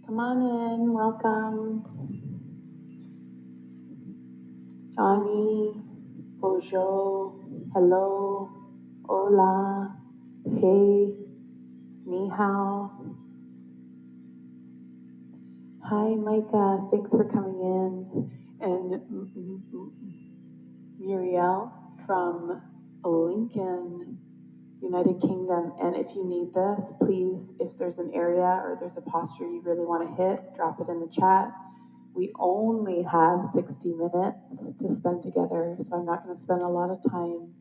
Come on in, welcome. Ani, bonjour, hello, hola, hey, ni hao. Hi, Micah, thanks for coming in. And Muriel from Lincoln, United Kingdom. And if you need this, please, if there's an area or there's a posture you really want to hit, drop it in the chat. We only have 60 minutes to spend together, so I'm not going to spend a lot of time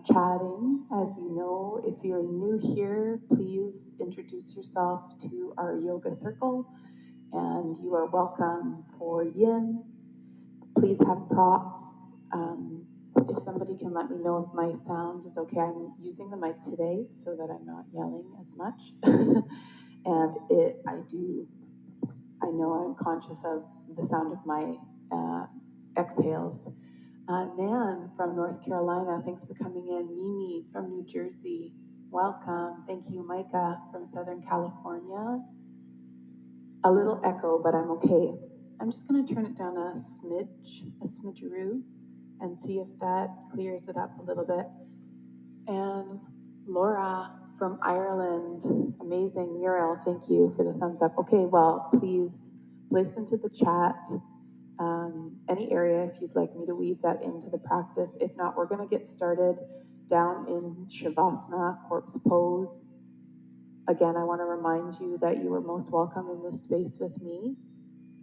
chatting. As you know, if you're new here, please introduce yourself to our yoga circle, and you are welcome for yin. Please have props. If somebody can let me know if my sound is okay. I'm using the mic today so that I'm not yelling as much. And I know I'm conscious of the sound of my exhales. Nan from North Carolina, thanks for coming in. Mimi from New Jersey, welcome. Thank you, Micah from Southern California. A little echo, but I'm okay. I'm just going to turn it down a smidgeroo, and see if that clears it up a little bit. And Laura from Ireland, amazing. Muriel, thank you for the thumbs up. Okay, well, please place into the chat any area if you'd like me to weave that into the practice. If not, we're going to get started down in Shavasana, corpse pose. Again, I want to remind you that you are most welcome in this space with me,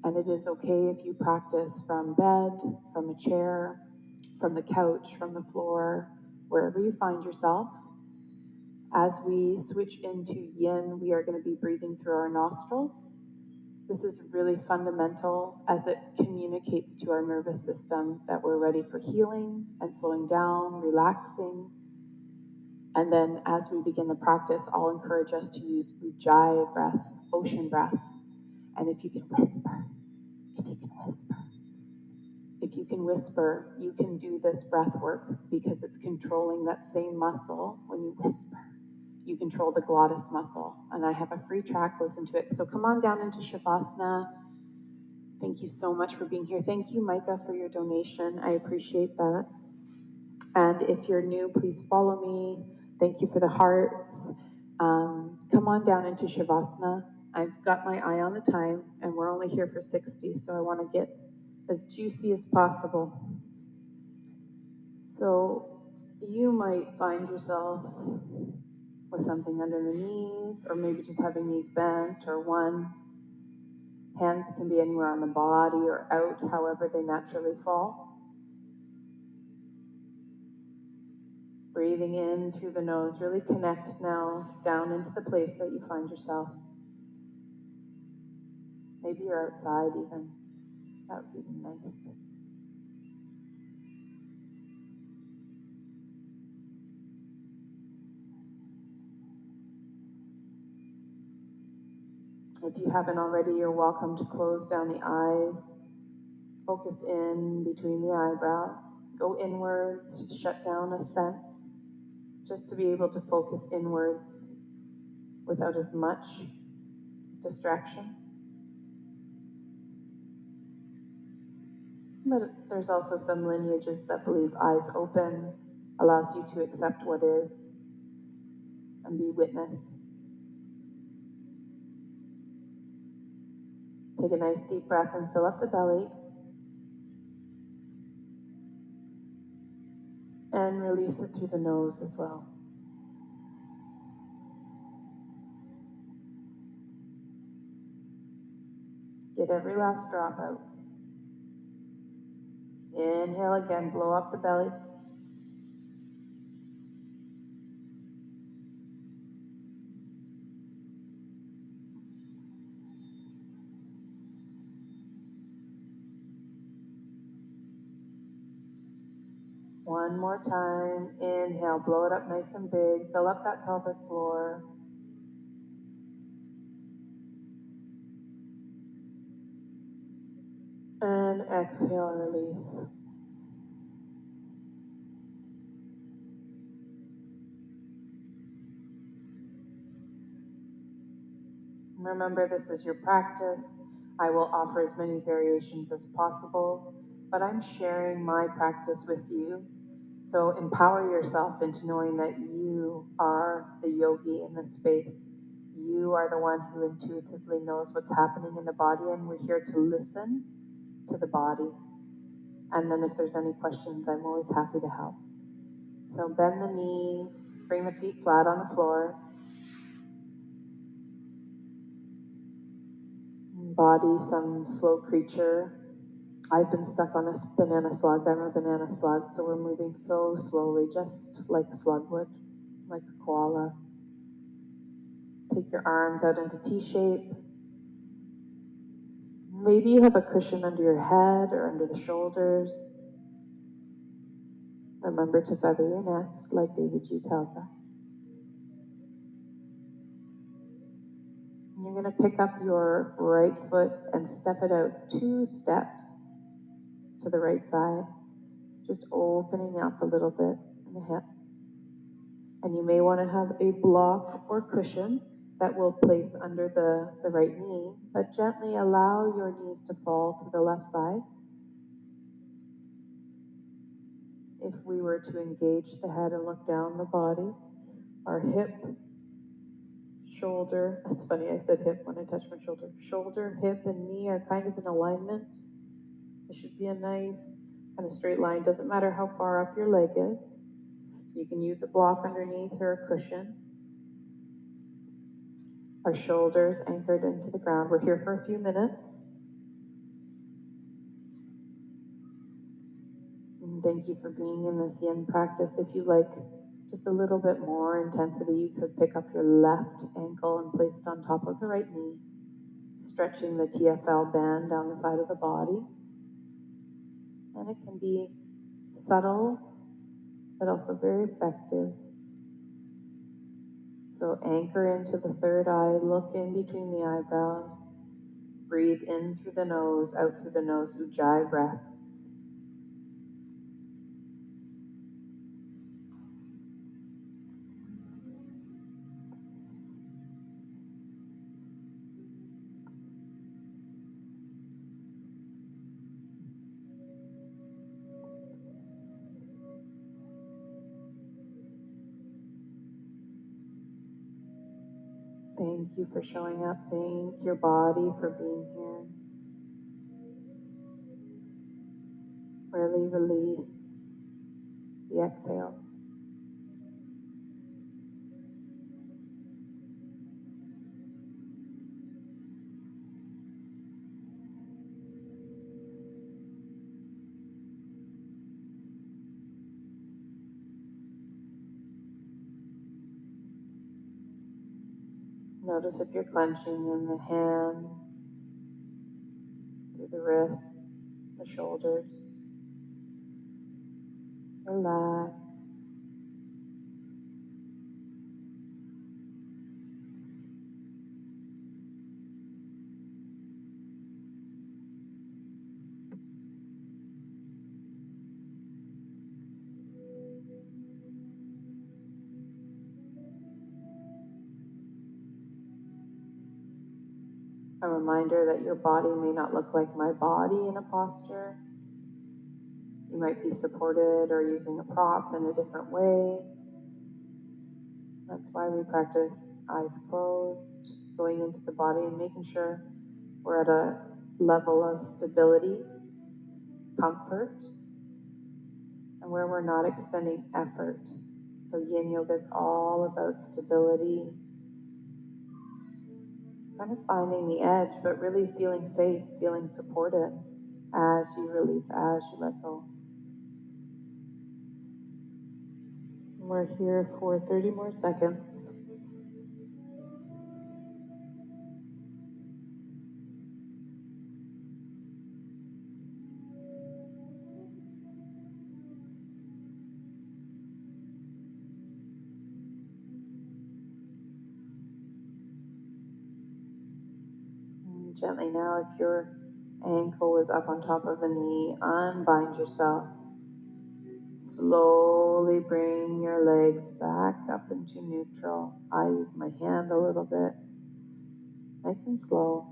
and it is okay if you practice from bed, from a chair, from the couch, from the floor, wherever you find yourself. As we switch into yin, we are going to be breathing through our nostrils. This is really fundamental as it communicates to our nervous system that we're ready for healing and slowing down, relaxing. And then as we begin the practice, I'll encourage us to use ujjayi breath, ocean breath. And if you can whisper, you can do this breath work because it's controlling that same muscle. When you whisper, you control the glottis muscle. And I have a free track, listen to it. So come on down into Shavasana. Thank you so much for being here. Thank you, Micah, for your donation. I appreciate that. And if you're new, please follow me. Thank you for the hearts. Come on down into Shavasana. I've got my eye on the time, and we're only here for 60, so I want to get as juicy as possible. So you might find yourself with something under the knees, or maybe just having knees bent, or one. Hands can be anywhere on the body or out, however they naturally fall. Breathing in through the nose, really connect now down into the place that you find yourself. Maybe you're outside even. That would be nice. If you haven't already, you're welcome to close down the eyes. Focus in between the eyebrows. Go inwards, shut down a sense, just to be able to focus inwards without as much distraction. But there's also some lineages that believe eyes open allows you to accept what is and be witness. Take a nice deep breath and fill up the belly. And release it through the nose as well. Get every last drop out. Inhale again, blow up the belly. One more time. Inhale, blow it up nice and big. Fill up that pelvic floor. And exhale, release. Remember, this is your practice. I will offer as many variations as possible, but I'm sharing my practice with you. So empower yourself into knowing that you are the yogi in this space. You are the one who intuitively knows what's happening in the body, and we're here to listen to the body. And then if there's any questions, I'm always happy to help. So bend the knees, bring the feet flat on the floor. Embody some slow creature. I've been stuck on a banana slug. I'm a banana slug, so we're moving so slowly, just like a slug would, like a koala. Take your arms out into T-shape. Maybe you have a cushion under your head or under the shoulders. Remember to feather your nest, like David G tells us. You're going to pick up your right foot and step it out 2 steps to the right side, just opening up a little bit in the hip. And you may want to have a block or cushion that will place under the right knee, but gently allow your knees to fall to the left side. If we were to engage the head and look down the body, our hip, shoulder, it's funny I said hip when I touched my shoulder. Shoulder, hip, and knee are kind of in alignment. It should be a nice kind of straight line. Doesn't matter how far up your leg is. You can use a block underneath or a cushion. Our shoulders anchored into the ground. We're here for a few minutes. And thank you for being in this yin practice. If you like just a little bit more intensity, you could pick up your left ankle and place it on top of the right knee, stretching the TFL band down the side of the body. And it can be subtle, but also very effective. So anchor into the third eye, look in between the eyebrows, breathe in through the nose, out through the nose, Ujjayi breath. Thank you for showing up. Thank your body for being here. Really release the exhales. Notice if you're clenching in the hands, through the wrists, the shoulders. Relax. A reminder that your body may not look like my body in a posture. You might be supported or using a prop in a different way. That's why we practice eyes closed, going into the body and making sure we're at a level of stability, comfort, and where we're not extending effort. So Yin Yoga is all about stability, kind of finding the edge, but really feeling safe, feeling supported as you release, as you let go. We're here for 30 more seconds. And gently now, if your ankle is up on top of the knee, unbind yourself. Slowly bring your legs back up into neutral. I use my hand a little bit. nice and slow.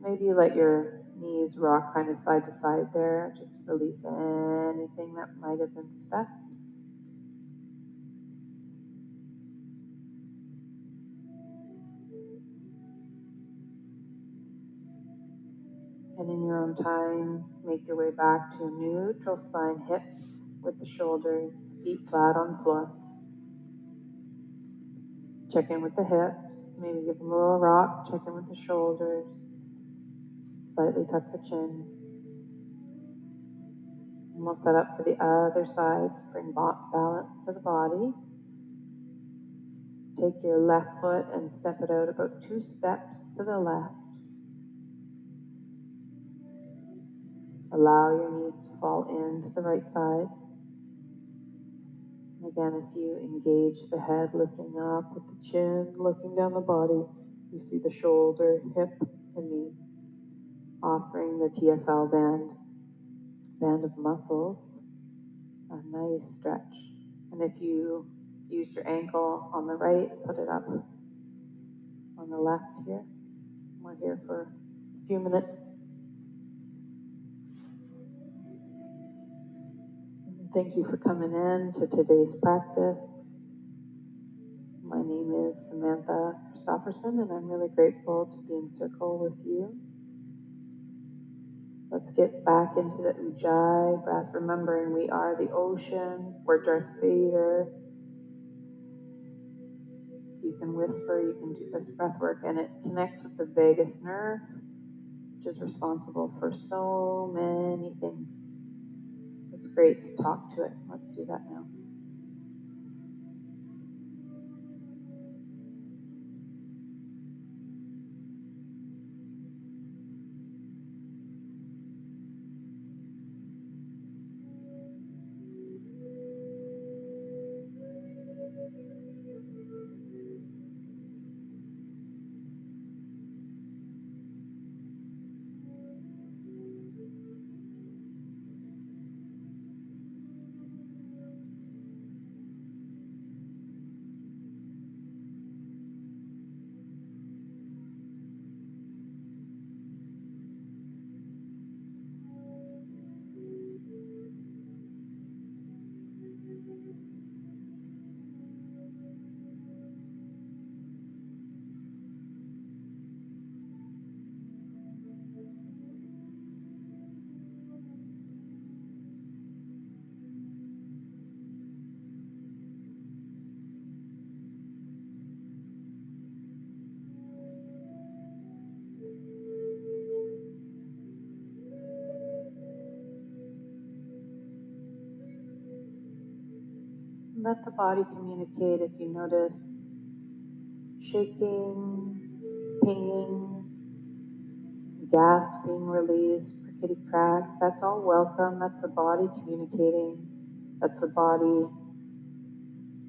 Maybe you let your knees rock kind of side to side there. Just release anything that might have been stuck. And in your own time, make your way back to a neutral spine, hips with the shoulders, feet flat on the floor. Check in with the hips, maybe give them a little rock, check in with the shoulders, slightly tuck the chin. And we'll set up for the other side, bring balance to the body. Take your left foot and step it out about 2 steps to the left. Allow your knees to fall into the right side. And again, if you engage the head lifting up with the chin, looking down the body, you see the shoulder, hip, and knee, offering the TFL band of muscles a nice stretch. And if you used your ankle on the right, put it up on the left here. We're here for a few minutes. Thank you for coming in to today's practice. My name is Samantha Kristoferson, and I'm really grateful to be in circle with you. Let's get back into the Ujjayi breath, remembering we are the ocean. We're Darth Vader. You can whisper, you can do this breath work, and it connects with the vagus nerve, which is responsible for so many things. So it's great to talk to it. Let's do that now. Let the body communicate if you notice shaking, pinging, gas being released, crickety crack. That's all welcome. That's the body communicating. That's the body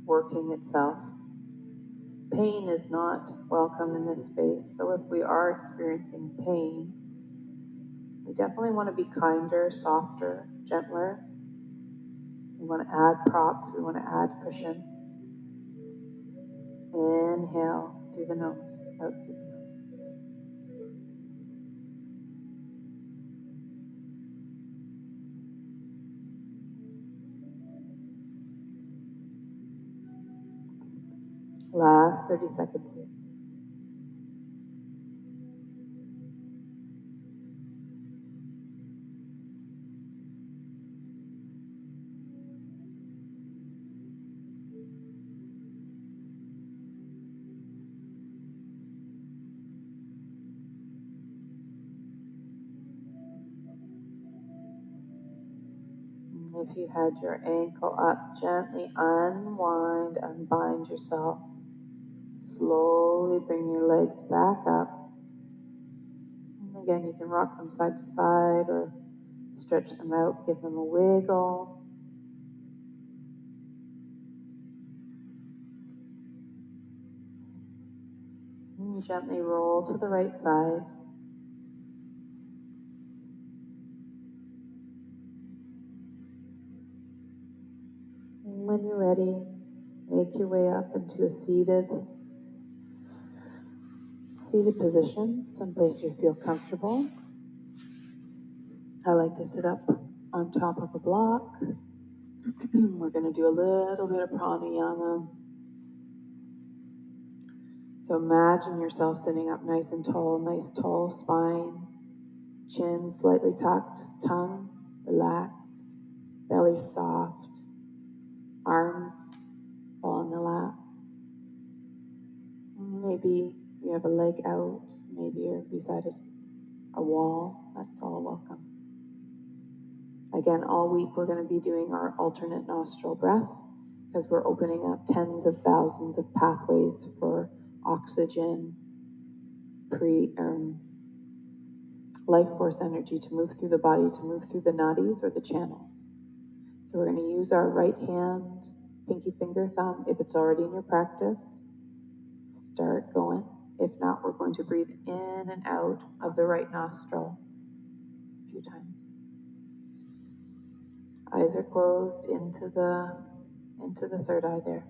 working itself. Pain is not welcome in this space. So if we are experiencing pain, we definitely want to be kinder, softer, gentler. We want to add props. We want to add cushion. Inhale through the nose, out through the nose. Last 30 seconds here. If you had your ankle up, gently unwind, unbind yourself. Slowly bring your legs back up. And again, you can rock them side to side or stretch them out, give them a wiggle. And gently roll to the right side. And when you're ready, make your way up into a seated seated position, someplace you feel comfortable. I like to sit up on top of a block. We're going to do a little bit of pranayama. So imagine yourself sitting up nice and tall, nice tall spine, chin slightly tucked, tongue relaxed, belly soft, arms fall in the lap. Maybe you have a leg out, maybe you're beside a wall. That's all welcome. Again, all week we're going to be doing our alternate nostril breath because we're opening up tens of thousands of pathways for oxygen, life force energy to move through the body, to move through the nadis or the channels. So we're going to use our right hand, pinky finger, thumb. If it's already in your practice, start going. If not, we're going to breathe in and out of the right nostril a few times. Eyes are closed into the third eye there.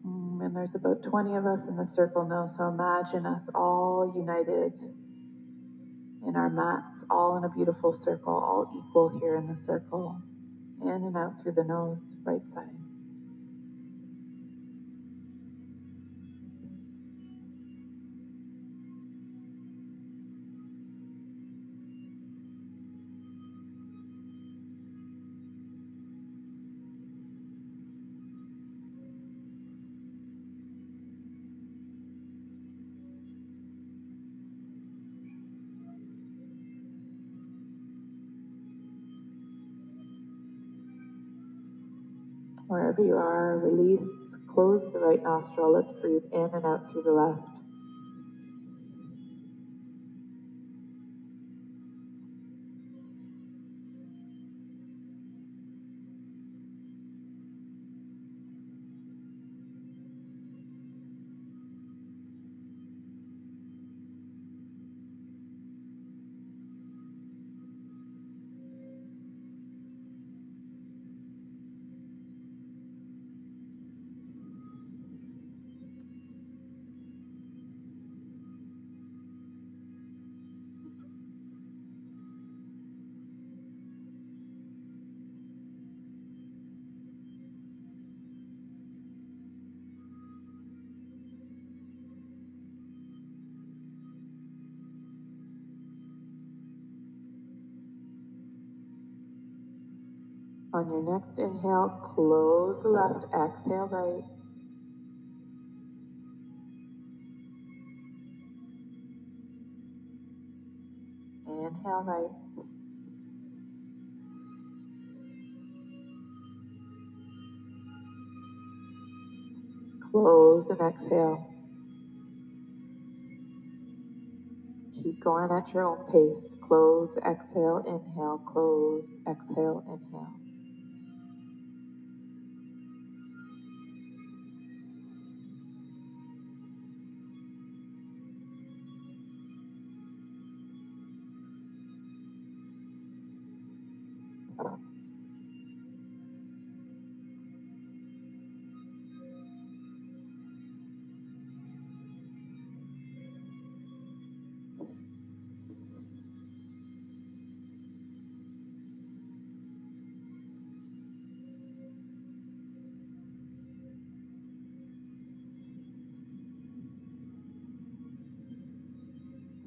And there's about 20 of us in the circle now, so imagine us all united in our mats, all in a beautiful circle, all equal here in the circle. In and out through the nose, right side. Wherever you are, release, close the right nostril. Let's breathe in and out through the left. On your next inhale, close the left, exhale right. Inhale right. Close and exhale. Keep going at your own pace. Close, exhale, inhale, close, exhale, inhale.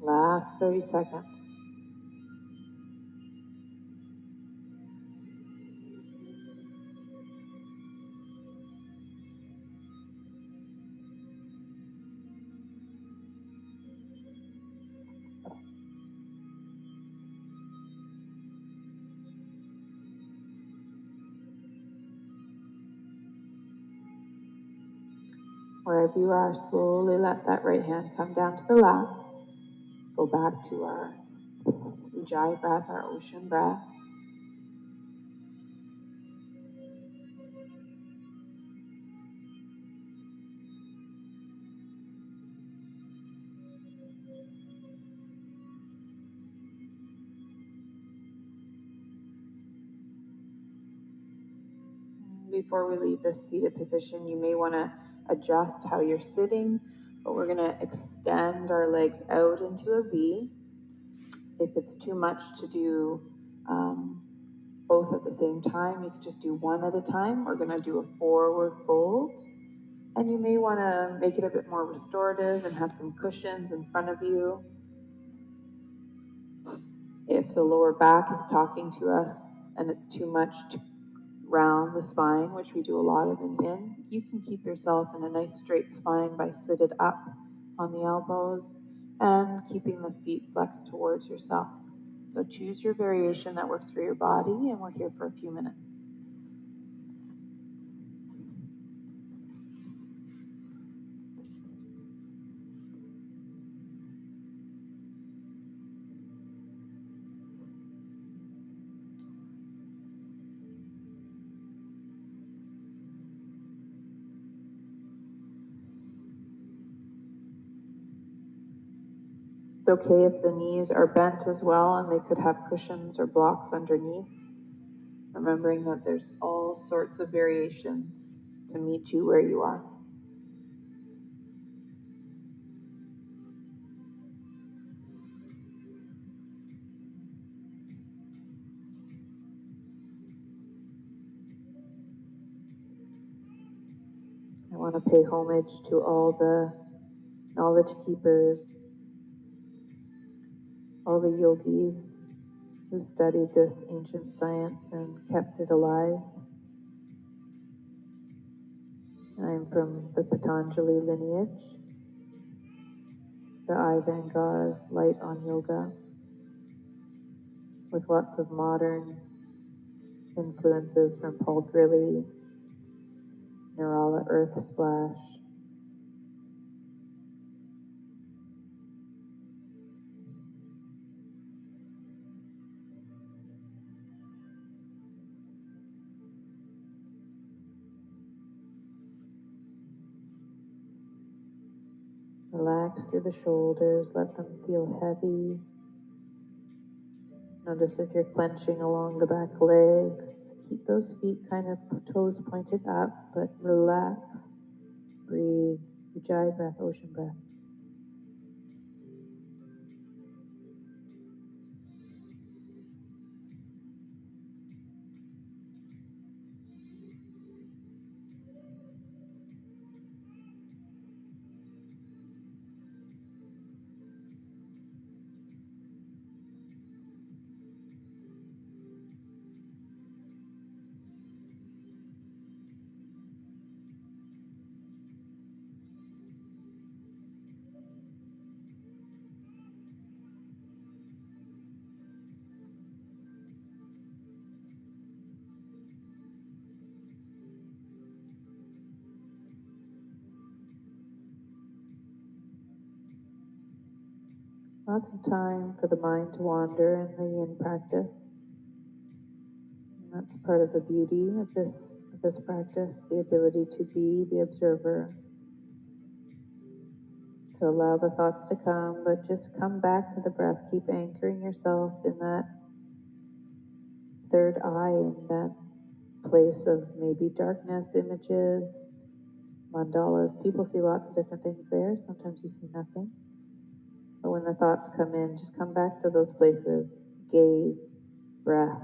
Last 30 seconds. Wherever you are, slowly let that right hand come down to the lap. Go back to our Ujjayi breath, our ocean breath. before we leave this seated position, you may want to adjust how you're sitting, but we're going to extend our legs out into a V. If it's too much to do both at the same time, you can just do one at a time. We're going to do a forward fold. And you may want to make it a bit more restorative and have some cushions in front of you. If the lower back is talking to us and it's too much to round the spine, which we do a lot of in yin, you can keep yourself in a nice straight spine by seated up on the elbows and keeping the feet flexed towards yourself. So choose your variation that works for your body, and we're here for a few minutes. It's okay if the knees are bent as well and they could have cushions or blocks underneath. Remembering that there's all sorts of variations to meet you where you are. I want to pay homage to all the knowledge keepers, all the yogis who studied this ancient science and kept it alive. I'm from the Patanjali lineage, the Iyengar light on yoga, with lots of modern influences from Paul Grilly, Nirala Earth Splash. Relax through the shoulders, let them feel heavy. Notice if you're clenching along the back legs. Keep those feet kind of toes pointed up, but relax. Breathe. Ujjayi breath, ocean breath. Lots of time for the mind to wander in the yin practice. And that's part of the beauty of this practice, the ability to be the observer, to allow the thoughts to come, but just come back to the breath. Keep anchoring yourself in that third eye, in that place of maybe darkness, images, mandalas. People see lots of different things there. Sometimes you see nothing. But when the thoughts come in, just come back to those places. Gaze, breath.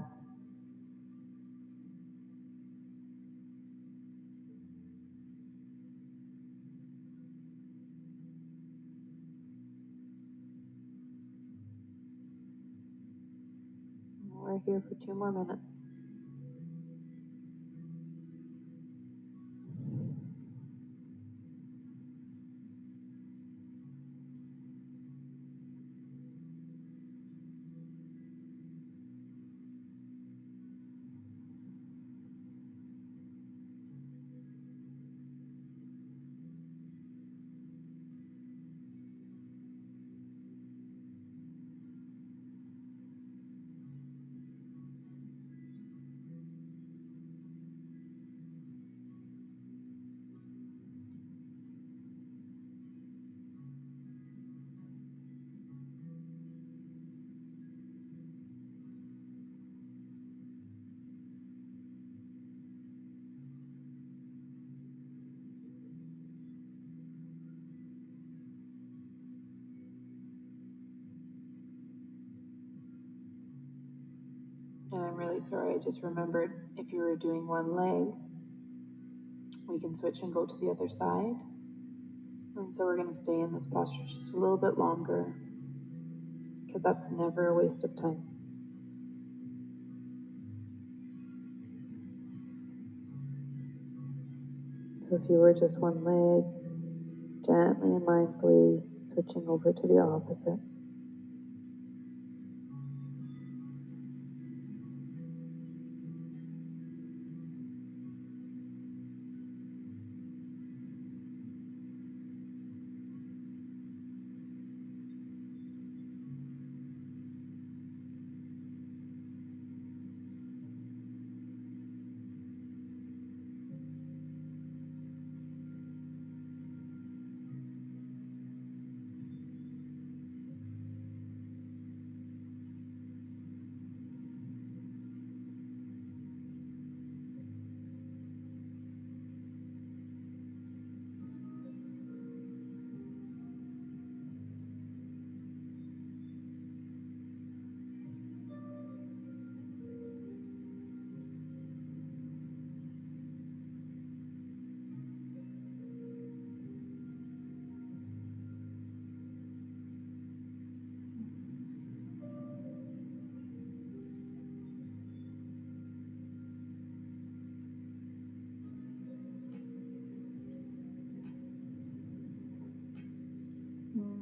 We're here for 2 more minutes. really sorry. I just remembered if you were doing one leg, we can switch and go to the other side. And so we're going to stay in this posture just a little bit longer, because that's never a waste of time. So if you were just one leg, gently and mindfully switching over to the opposite.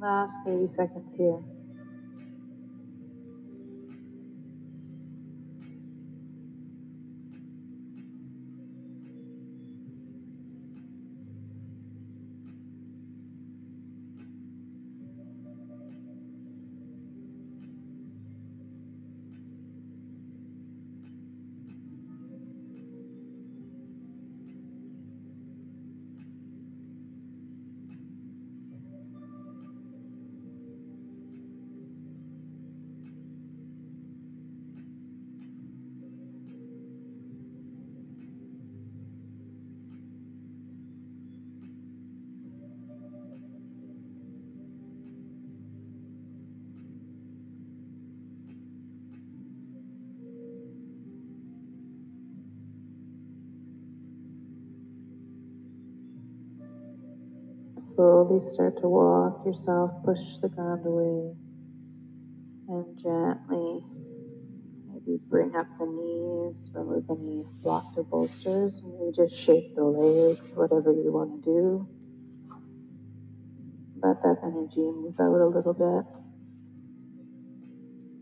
Last 30 seconds here. Slowly start to walk yourself, push the ground away, and gently maybe bring up the knees, remove any blocks or bolsters, and maybe just shake the legs, whatever you want to do. Let that energy move out a little bit.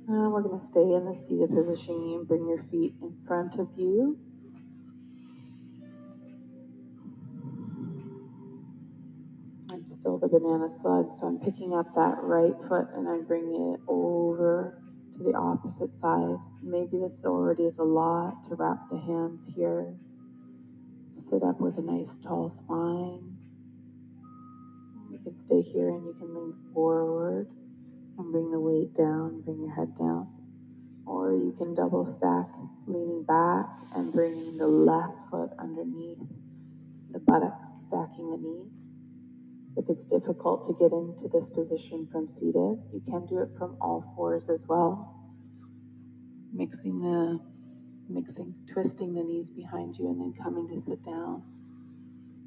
And we're going to stay in the seated position and bring your feet in front of you. I'm still the banana slug, so I'm picking up that right foot and I'm bringing it over to the opposite side. Maybe this already is a lot to wrap the hands here. Sit up with a nice tall spine. You can stay here and you can lean forward and bring the weight down, bring your head down. Or you can double stack, leaning back and bringing the left foot underneath the buttocks, stacking the knees. If it's difficult to get into this position from seated, you can do it from all fours as well. Twisting the knees behind you and then coming to sit down.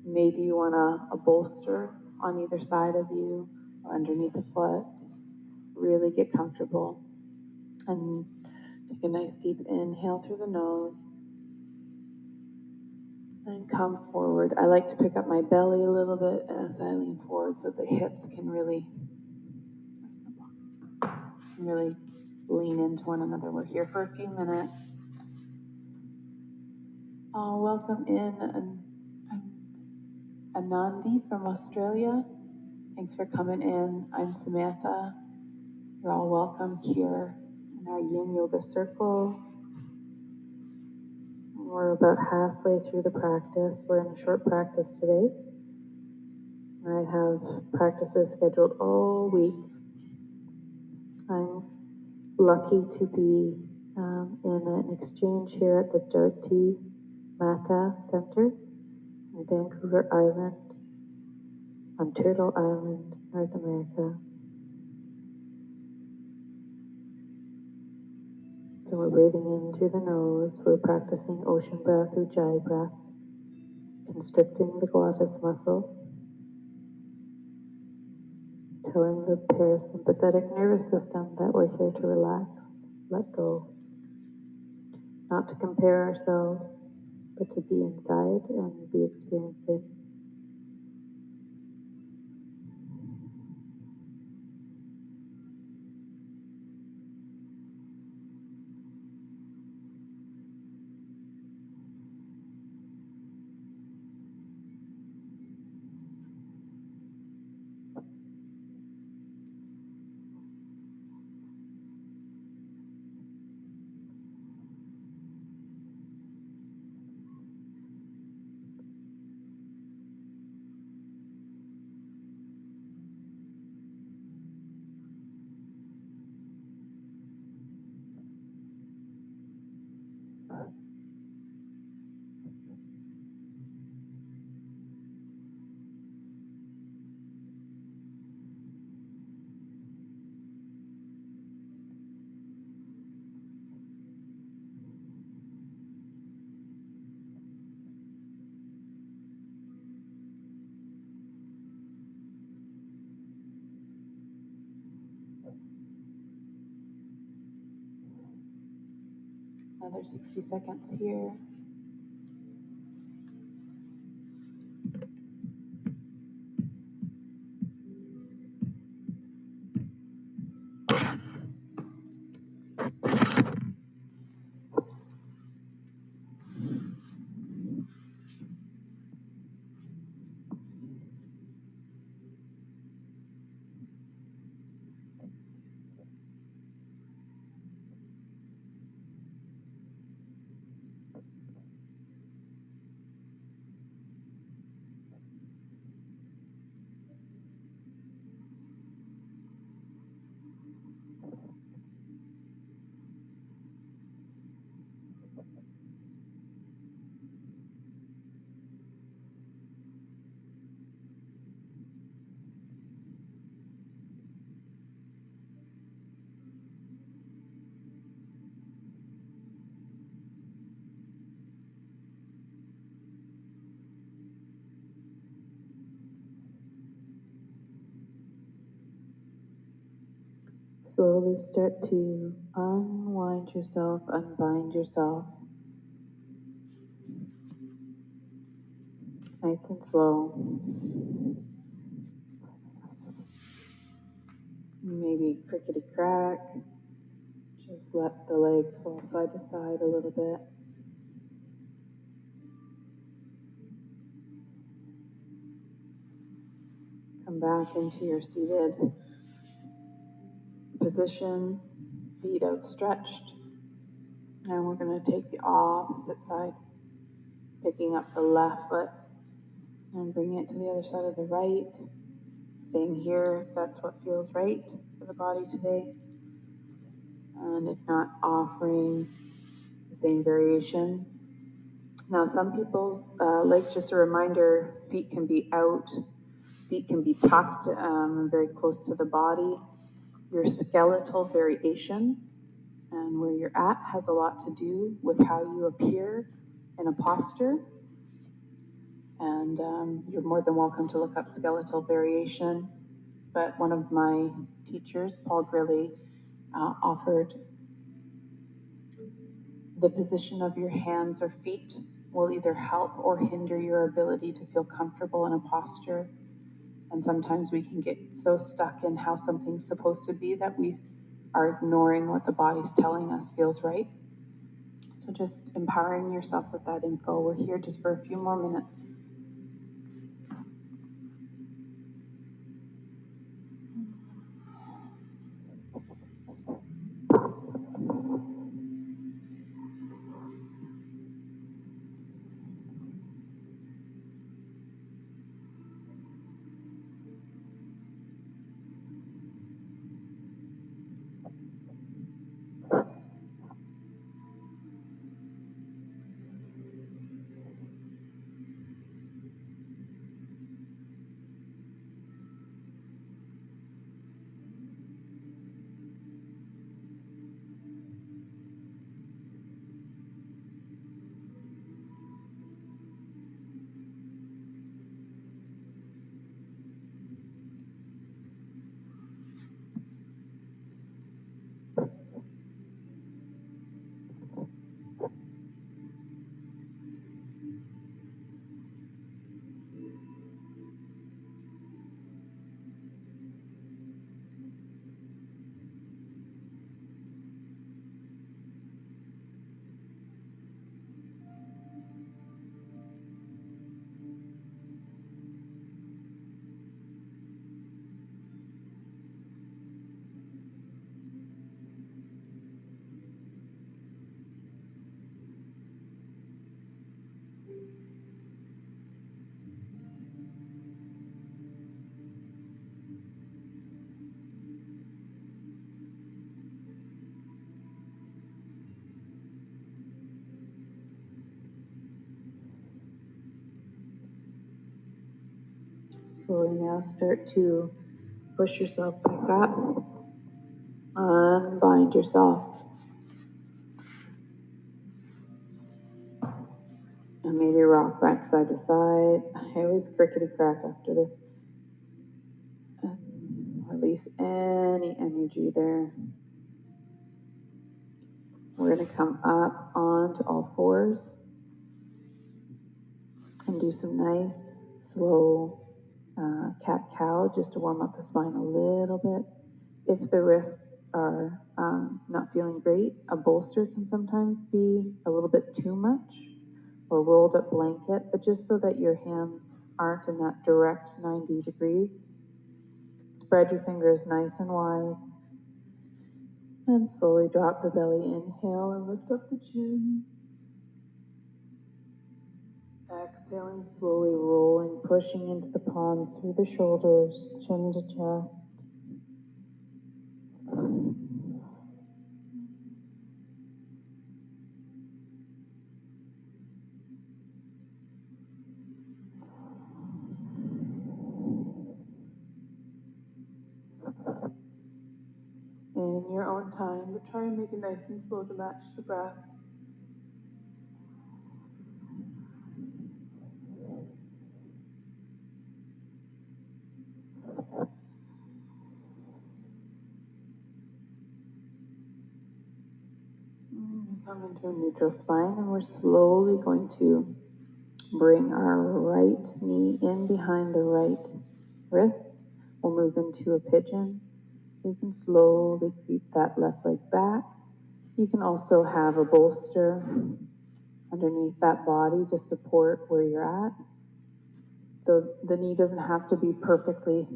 Maybe you want a bolster on either side of you or underneath the foot. Really get comfortable and take a nice deep inhale through the nose and come forward. I like to pick up my belly a little bit as I lean forward so the hips can really lean into one another. We're here for a few minutes. I'll welcome in Anandi from Australia. Thanks for coming in. I'm Samantha. You're all welcome here in our Yin Yoga circle. We're about halfway through the practice. We're in a short practice today. I have practices scheduled all week. I'm lucky to be in an exchange here at the Jyoti Mata Center in Vancouver Island, on Turtle Island, North America. So we're breathing in through the nose. We're practicing ocean breath or Ujjayi breath, constricting the glottis muscle, telling the parasympathetic nervous system that we're here to relax, let go, not to compare ourselves, but to be inside and be experiencing. Another 60 seconds here. Slowly start to unwind yourself, unbind yourself. Nice and slow. Maybe crickety crack. Just let the legs fall side to side a little bit. Come back into your seated position, feet outstretched. And we're going to take the opposite side, picking up the left foot and bringing it to the other side of the right. Staying here if that's what feels right for the body today. And if not, offering the same variation. Now, some people's legs, just a reminder, feet can be out, feet can be tucked very close to the body. Your skeletal variation and where you're at has a lot to do with how you appear in a posture. And you're more than welcome to look up skeletal variation. But one of my teachers, Paul Grilly, offered the position of your hands or feet will either help or hinder your ability to feel comfortable in a posture. And sometimes we can get so stuck in how something's supposed to be that we are ignoring what the body's telling us feels right. So just empowering yourself with that info. We're here just for a few more minutes. Slowly now start to push yourself back up. Unbind yourself. And maybe rock back side to side. I always crickety crack after this. Release any energy there. We're going to come up onto all fours and do some nice, slow cat-cow just to warm up the spine a little bit. If the wrists are not feeling great, a bolster can sometimes be a little bit too much, or rolled up blanket, but just so that your hands aren't in that direct 90 degrees. Spread your fingers nice and wide. And slowly drop the belly. Inhale and lift up the chin. Exhaling, slowly rolling, pushing into the palms through the shoulders, chin to chest. In your own time, but try and make it nice and slow to match the breath. Come into a neutral spine, and we're slowly going to bring our right knee in behind the right wrist. We'll move into a pigeon. So you can slowly creep that left leg back. You can also have a bolster underneath that body to support where you're at. The knee doesn't have to be perfectly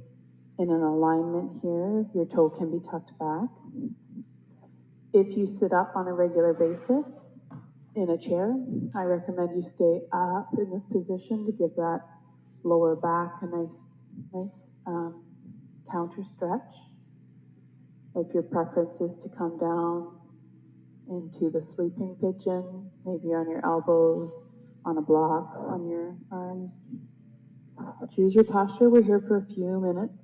in an alignment here. Your toe can be tucked back. If you sit up on a regular basis in a chair, I recommend you stay up in this position to give that lower back a nice counter stretch. If your preference is to come down into the sleeping pigeon, maybe on your elbows, on a block, on your arms. Choose your posture. We're here for a few minutes.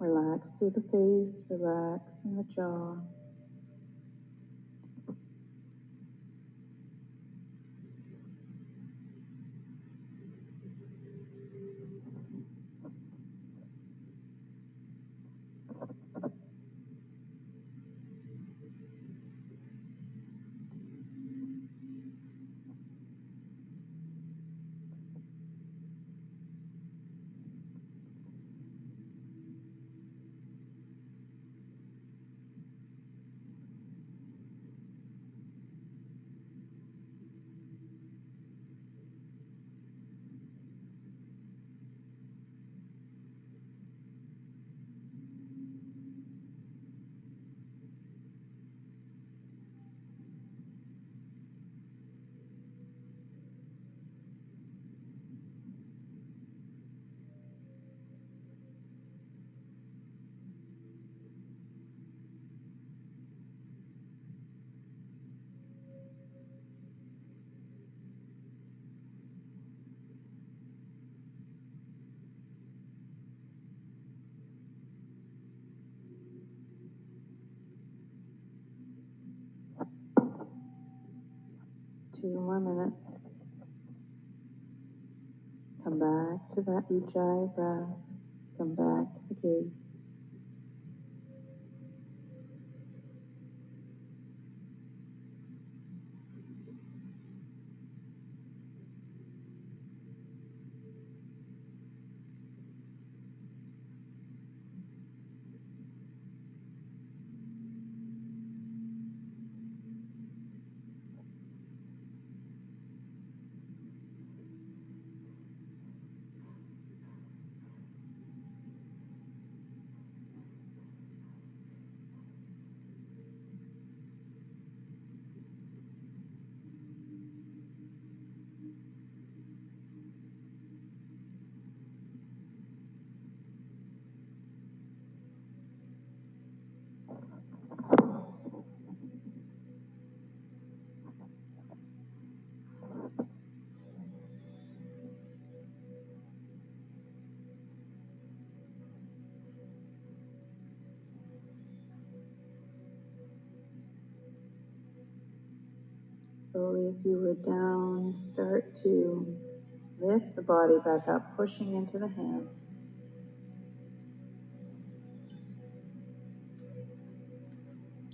Relax through the face, relax in the jaw. Two more minutes. Come back to that Ujjayi breath. Come back to the gaze. if you were down, start to lift the body back up, pushing into the hands.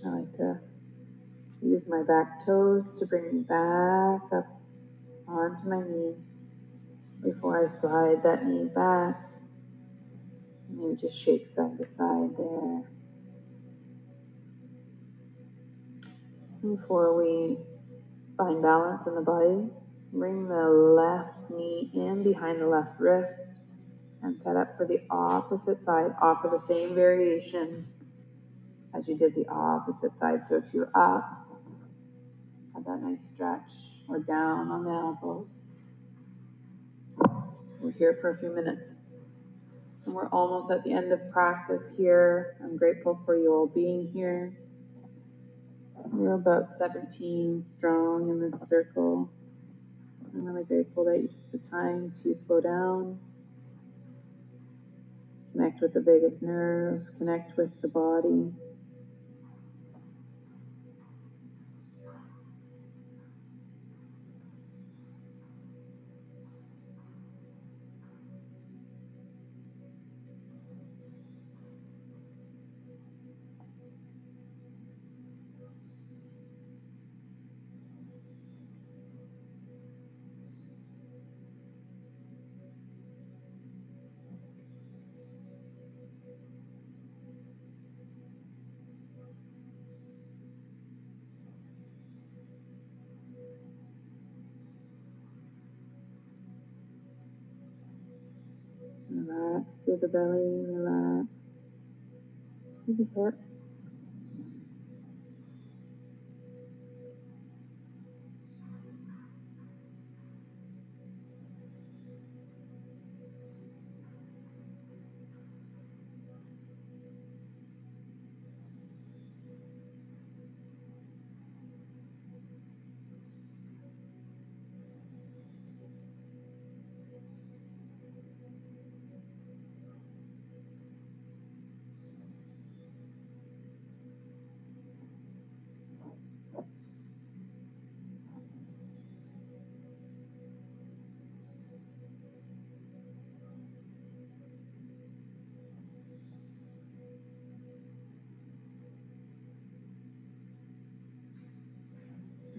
I like to use my back toes to bring me back up onto my knees before I slide that knee back. Maybe just shake side to side there. Before we find balance in the body, bring the left knee in behind the left wrist and set up for the opposite side. Offer the same variation as you did the opposite side. So if you're up, have that nice stretch, or down on the elbows. We're here for a few minutes. And we're almost at the end of practice here. I'm grateful for you all being here. We're about 17 strong in this circle. I'm really grateful that you took the time to slow down, connect with the vagus nerve, connect with the body. Relax through the belly, relax through the hips.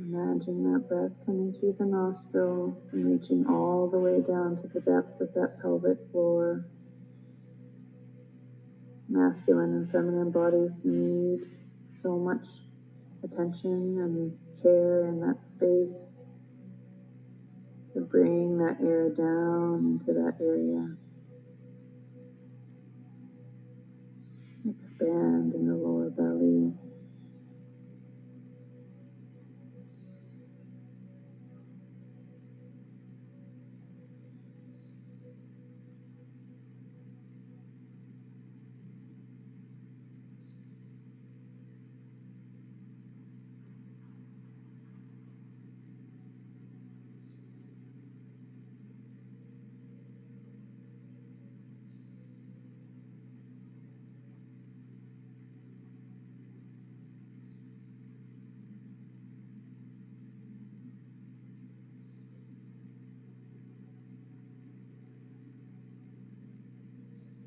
Imagine that breath coming through the nostrils and reaching all the way down to the depths of that pelvic floor. Masculine and feminine bodies need so much attention and care in that space to bring that air down into that area. Expand in the lower belly.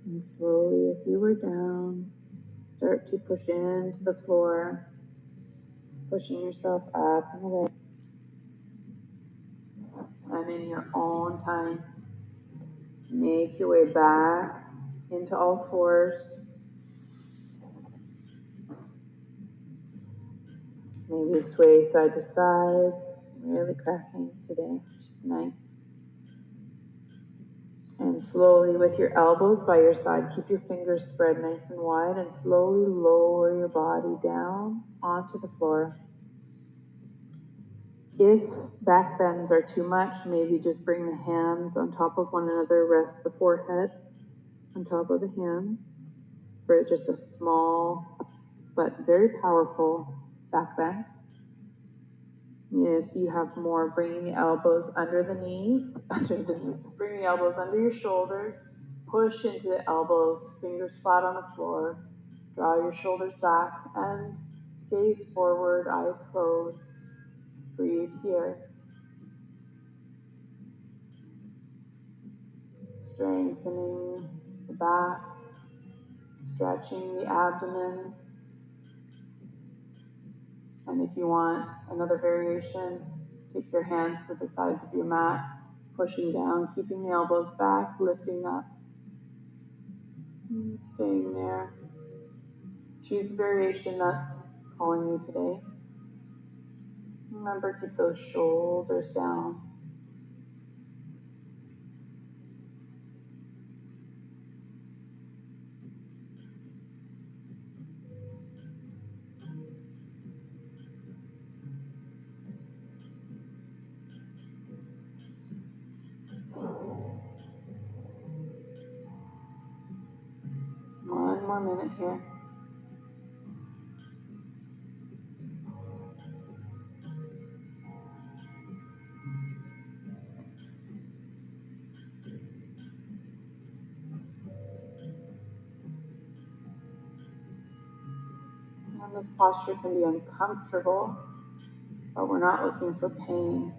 And slowly, if you were down, start to push into the floor, pushing yourself up and away. And in your own time, make your way back into all fours. Maybe sway side to side. Really cracking today, which is nice. And slowly, with your elbows by your side, keep your fingers spread nice and wide, and slowly lower your body down onto the floor. If back bends are too much, maybe just bring the hands on top of one another, rest the forehead on top of the hands for just a small but very powerful back bend. If you have more, bringing the elbows under the knees, bring the elbows under your shoulders, push into the elbows, fingers flat on the floor, draw your shoulders back and gaze forward, eyes closed. Breathe here. strengthening the back, stretching the abdomen. And if you want another variation, take your hands to the sides of your mat, pushing down, keeping the elbows back, lifting up, and staying there. Choose the variation that's calling you today. Remember, keep those shoulders down. One more minute here. And this posture can be uncomfortable, but we're not looking for pain.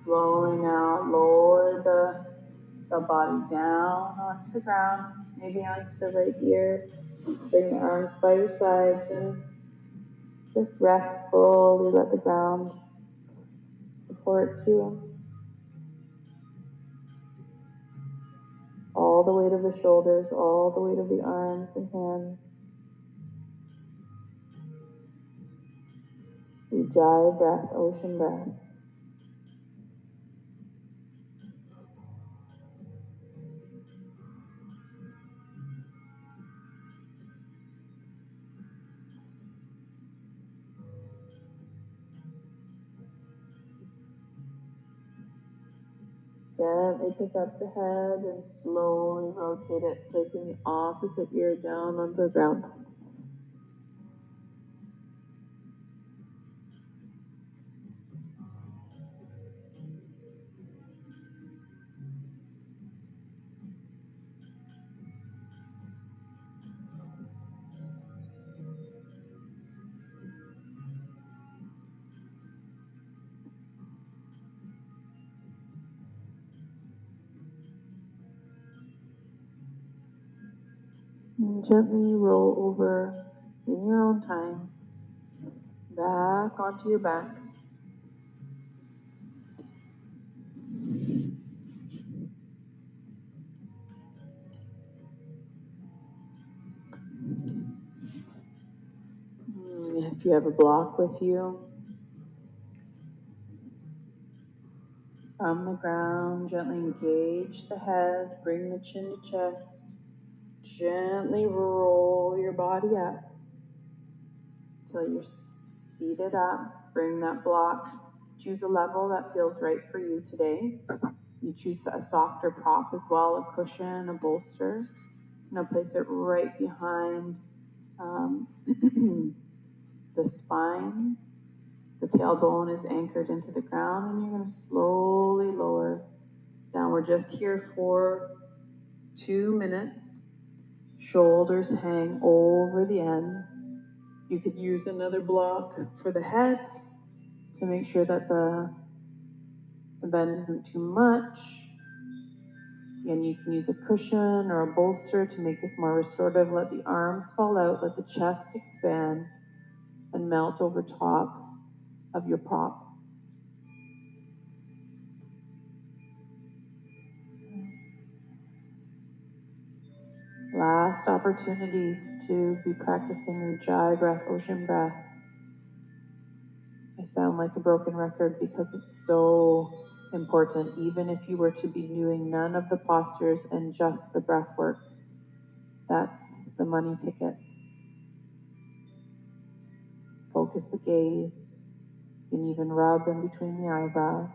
Slowly now, lower the body down onto the ground, maybe onto the right ear. Bring the arms by your sides and just rest fully. Let the ground support you. All the weight of the shoulders, all the weight of the arms and hands. Ujjayi breath, ocean breath. Gently pick up the head and slowly rotate it, placing the opposite ear down onto the ground. And gently roll over in your own time, back onto your back. If you have a block with you, from the ground, gently engage the head, bring the chin to chest, gently roll your body up till you're seated up. Bring that block, choose a level that feels right for you today. You choose a softer prop as well, a cushion, a bolster. Place it right behind the spine. The tailbone is anchored into the ground, and you're going to slowly lower down. We're just here for 2 minutes. Shoulders hang over the ends. You could use another block for the head to make sure that the bend isn't too much. And you can use a cushion or a bolster to make this more restorative. Let the arms fall out, let the chest expand and melt over top of your prop. Last opportunities to be practicing Ujjayi breath, ocean breath. I sound like a broken record because it's so important. Even if you were to be doing none of the postures and just the breath work, that's the money ticket. Focus the gaze. You can even rub in between the eyebrows.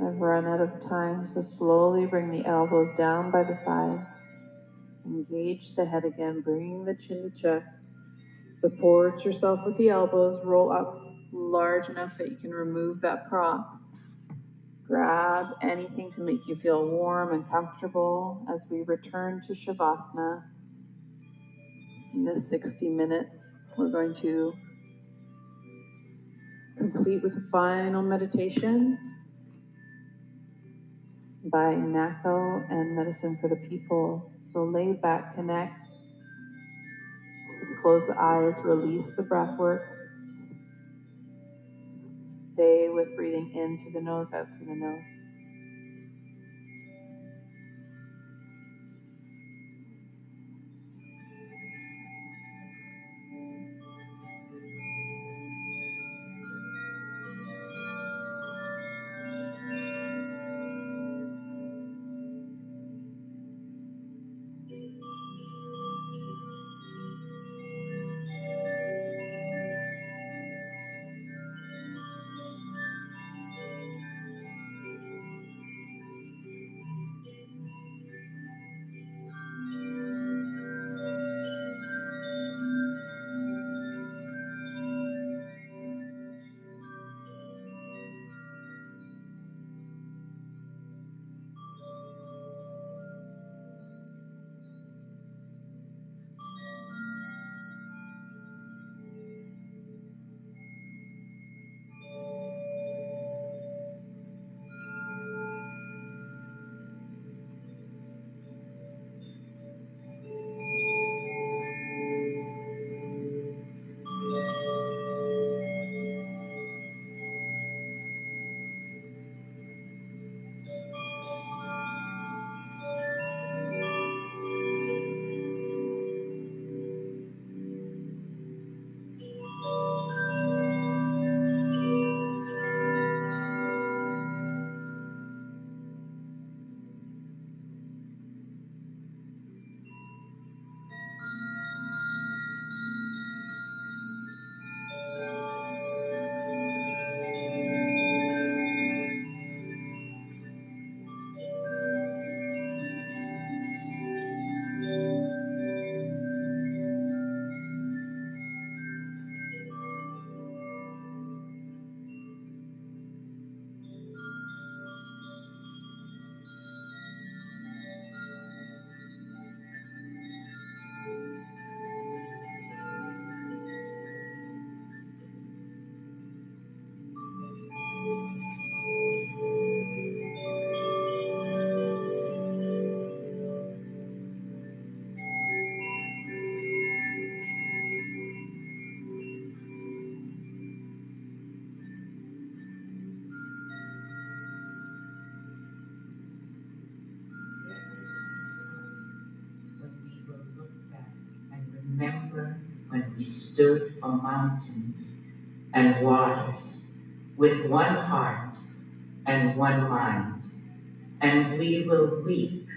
I've run out of time, so slowly bring the elbows down by the sides. Engage the head again, bring the chin to chest. Support yourself with the elbows, roll up large enough that you can remove that prop. Grab anything to make you feel warm and comfortable as we return to Shavasana. In this 60 minutes, we're going to complete with a final meditation by Nako and Medicine for the People. So lay back, connect, close the eyes, release the breath work. Stay with breathing in through the nose, out through the nose. Remember when we stood for mountains and waters with one heart and one mind, and we will weep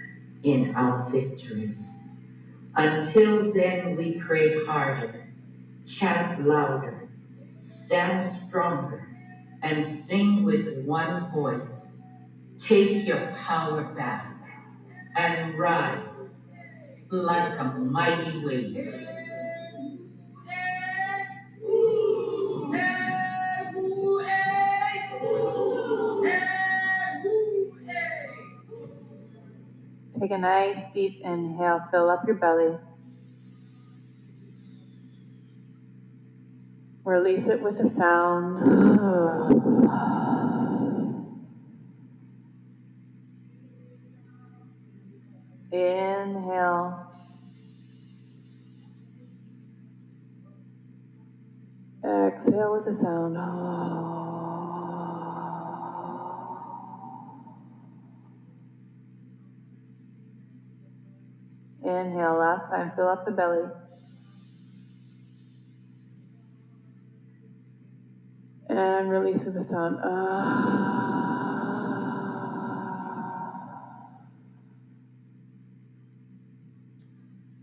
in our victories. Until then, we pray harder, chant louder, stand stronger, and sing with one voice. Take your power back and rise like a mighty wave. Take a nice deep inhale, fill up your belly. Release it with a sound. Inhale. Exhale with a sound. Inhale, last time, fill up the belly. And release with a sound.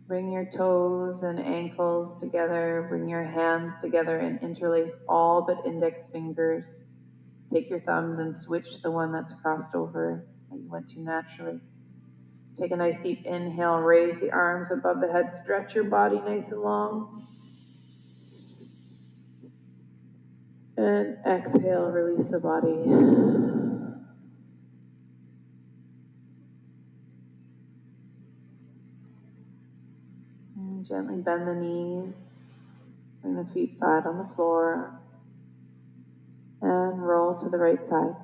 Bring your toes and ankles together. Bring your hands together and interlace all but index fingers. Take your thumbs and switch the one that's crossed over that you went to naturally. Take a nice deep inhale, raise the arms above the head, stretch your body nice and long. And exhale, release the body. And gently bend the knees, bring the feet flat on the floor, and roll to the right side.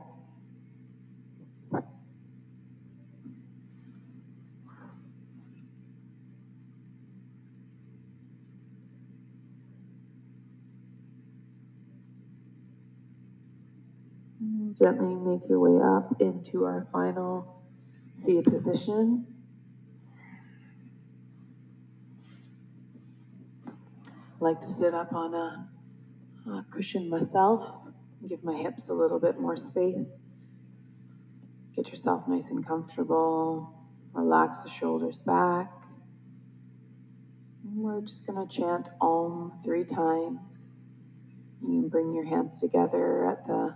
And gently make your way up into our final seated position. I like to sit up on a cushion myself, give my hips a little bit more space. Get yourself nice and comfortable. Relax the shoulders back. And we're just going to chant Om 3 times. You can bring your hands together at the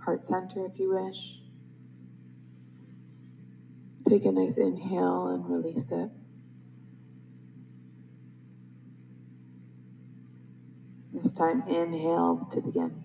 heart center if you wish. Take a nice inhale and release it. This time, inhale to begin.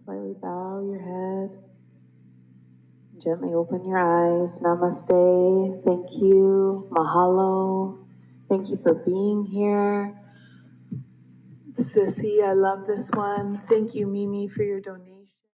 Slightly bow your head. Gently open your eyes. Namaste. Thank you. Mahalo. Thank you for being here. Sissy, I love this one. Thank you, Mimi, for your donation.